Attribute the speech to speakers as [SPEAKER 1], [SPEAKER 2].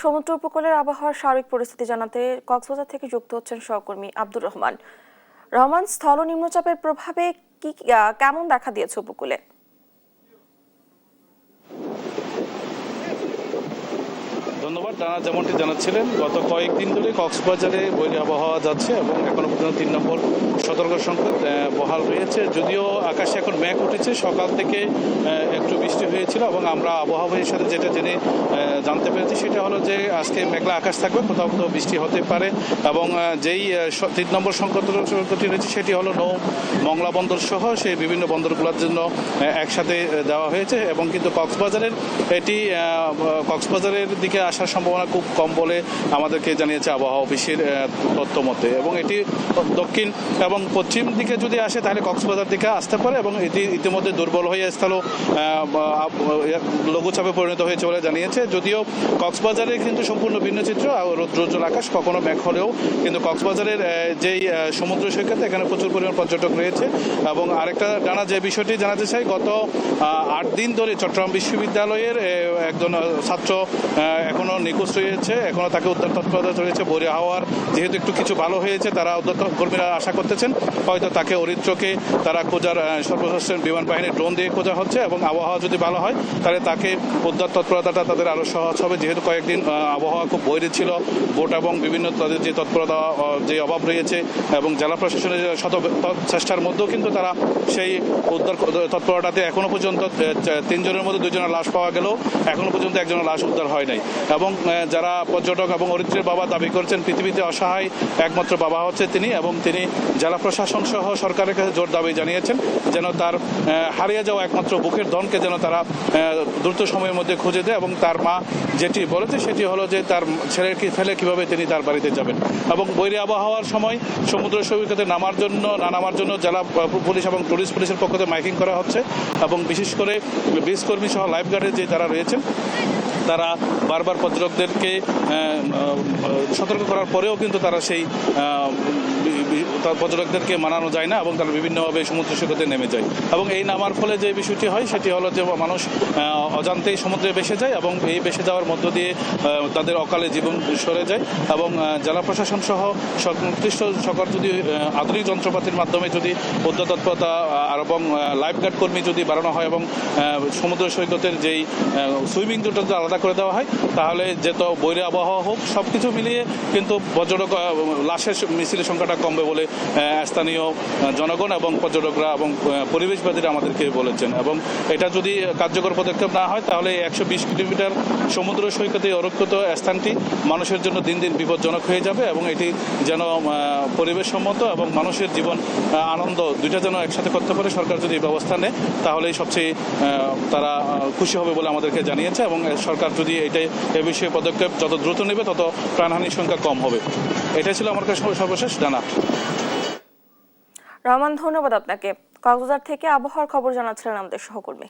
[SPEAKER 1] সমুদ্র উপকূলের আবহাওয়ার সার্বিক পরিস্থিতি জানাতে কক্সবাজার থেকে যুক্ত হচ্ছেন সহকর্মী আব্দুর রহমান। স্থল নিম্নচাপের প্রভাবে কেমন দেখা দিয়েছে উপকূলে?
[SPEAKER 2] ধন্যবাদ। টানা যেমনটি জানাচ্ছিলেন, গত কয়েকদিন ধরে কক্সবাজারে বৈরী আবহাওয়া যাচ্ছে এবং এখনো পর্যন্ত 3 নম্বর সতর্ক সংকেত বহাল রয়েছে। যদিও আকাশে এখন মেঘ উঠেছে, সকাল থেকে একটু বৃষ্টি হয়েছিল এবং আমরা আবহাওয়ার সাথে যেটা জানতে পেরেছি সেটা হলো যে আজকে মেঘলা আকাশ থাকবে, কোথাও কোথাও বৃষ্টি হতে পারে এবং যেই 3 নম্বর সংকেতটি রয়েছে সেটি হলো নৌ মংলা বন্দর সহ সেই বিভিন্ন বন্দরগুলোর জন্য একসাথে দেওয়া হয়েছে এবং কিন্তু কক্সবাজারের দিকে আসার সম্ভাবনা খুব কম বলে আমাদেরকে জানিয়েছে আবহাওয়া অফিসের তথ্য মতে। এবং এটি দক্ষিণ এবং পশ্চিম দিকে যদি আসে তাহলে কক্সবাজার দিকে আসতে পারে এবং এটি ইতিমধ্যে দুর্বল হয়ে স্থলে লঘুচাপে পরিণত হয়েছে বলে জানিয়েছে। যদিও কক্সবাজারে কিন্তু সম্পূর্ণ ভিন্ন চিত্র, রৌদ্রোজ্জ্বল আকাশ, কখনো মেঘ হলেও কিন্তু কক্সবাজারের যেই সমুদ্র সৈকত এখানে প্রচুর পরিমাণ পর্যটক রয়েছে। এবং আরেকটা যে বিষয়টি জানাতে চাই, গত 8 দিন ধরে চট্টগ্রাম বিশ্ববিদ্যালয়ের একজন ছাত্র এখনো নিখোঁজ রয়েছে, এখনো তাকে উদ্ধার তৎপরতা চলেছে। বৈরী আবহাওয়ার যেহেতু একটু কিছু ভালো হয়েছে, তারা উদ্ধার কর্মীরা আশা করতেছেন হয়তো তাকে অরিত্রকে তারা খোঁজার সর্বশেষ বিমান বাহিনীর ড্রোন দিয়ে খোঁজা হচ্ছে এবং আবহাওয়া যদি ভালো হয় তাহলে তাকে উদ্ধার তৎপরতাটা তাদের আরও সহজ হবে। যেহেতু কয়েকদিন আবহাওয়া খুব বৈরী ছিল, বোট এবং বিভিন্ন তাদের যে তৎপরতা যে অভাব রয়েছে এবং জেলা প্রশাসনের শত চেষ্টার মধ্যেও কিন্তু তারা সেই উদ্ধার তৎপরতাতে এখনো পর্যন্ত 3 জনের মধ্যে 2 জনের লাশ পাওয়া গেলেও এখনো পর্যন্ত একজনের লাশ উদ্ধার হয় নাই। এবং যারা পর্যটক এবং অরিত্রের বাবা দাবি করছেন পৃথিবীতে অসহায় একমাত্র বাবা হচ্ছে তিনি, এবং তিনি জেলা প্রশাসন সহ সরকারের কাছে জোর দাবি জানিয়েছেন যেন তার হারিয়ে যাওয়া একমাত্র বুকের ধনকে যেন তারা দ্রুত সময়ের মধ্যে খুঁজে দেয়। এবং তার মা যেটি বলেছে সেটি হলো যে তার ছেলেকে ফেলে কিভাবে তিনি তার বাড়িতে যাবেন। এবং বৈরী আবহাওয়ার সময় সমুদ্র সৈকতে না নামার জন্য জেলা পুলিশ এবং টুরিস্ট পুলিশের পক্ষ থেকে মাইকিং করা হচ্ছে এবং বিশেষ করে বিচ কর্মী সহ লাইফগার্ডের যে যারা রয়েছেন তারা বারবার পর্যটকদেরকে সতর্ক করার পরেও কিন্তু তারা সেই পর্যটকদেরকে মানানো যায় না এবং তারা বিভিন্নভাবে সমুদ্র সৈকতে নেমে যায়। এবং এই নামার ফলে যে বিষয়টি হয় সেটি হলো যে মানুষ অজান্তেই সমুদ্রে ভেসে যায় এবং এই ভেসে যাওয়ার মধ্য দিয়ে তাদের অকালে জীবন সরে যায়। এবং জেলা প্রশাসন সহ সংশ্লিষ্ট সকল যদি আধুনিক যন্ত্রপাতির মাধ্যমে যদি উদ্ধার তৎপরতা এবং লাইফগার্ড কর্মী যদি বাড়ানো হয় এবং সমুদ্র সৈকতের যেই সুইমিং দুটো আলাদা করে দেওয়া হয় তাহলে যেত বৈরী আবহাওয়া হোক সব কিছু মিলিয়ে কিন্তু পর্যটক লাশের মিছিলের সংখ্যাটা কমবে বলে স্থানীয় জনগণ এবং পর্যটকরা এবং পরিবেশবাদীরা আমাদেরকে বলেছেন। এবং এটা যদি কার্যকর পদক্ষেপ না হয় তাহলে 120 কিলোমিটার সমুদ্র সৈকতে অরক্ষিত স্থানটি মানুষের জন্য দিন দিন বিপজ্জনক হয়ে যাবে এবং এটি যেন পরিবেশসম্মত এবং মানুষের জীবন আনন্দ দুইটা যেন একসাথে করতে পারে। সরকার যদি ব্যবস্থা নেয় তাহলেই সবচেয়ে তারা খুশি হবে বলে আমাদেরকে জানিয়েছে। এবং সরকার যদি এ বিষয়ে পদক্ষেপ যত দ্রুত নেবে তত প্রাণহানির সংখ্যা কম হবে। এটাই ছিল আমার কাছে সর্বশেষ জানা।
[SPEAKER 1] রহমান, ধন্যবাদ আপনাকে। কক্সবাজার থেকে আবহাওয়ার খবর জানাচ্ছিলেন আমাদের সহকর্মী।